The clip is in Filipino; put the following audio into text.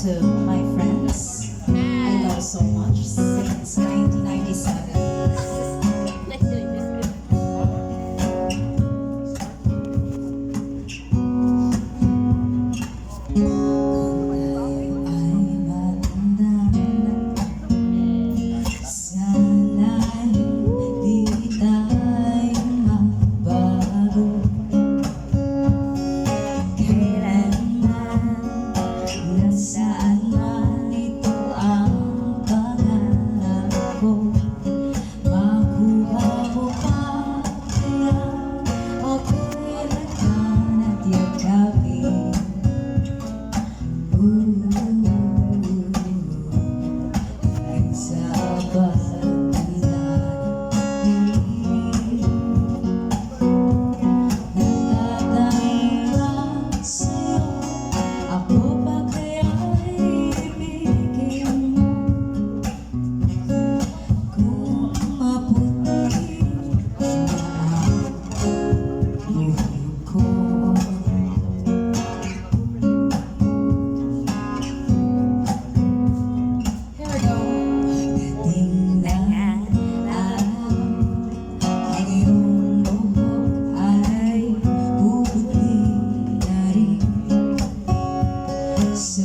to my friends I love so much since 1997. Let's do it. Saan man ito ang pangarap ko, makuha mo pa kaya ako'y naghanap yakapin. Nagsabat nagtatanong lang sa'yo, ako ba kaya'y ibigin mo? Kung maputi na ang buhay ko. Here we go. Pagdating ng araw, ang iyong buhok ay puputi na rin. Sa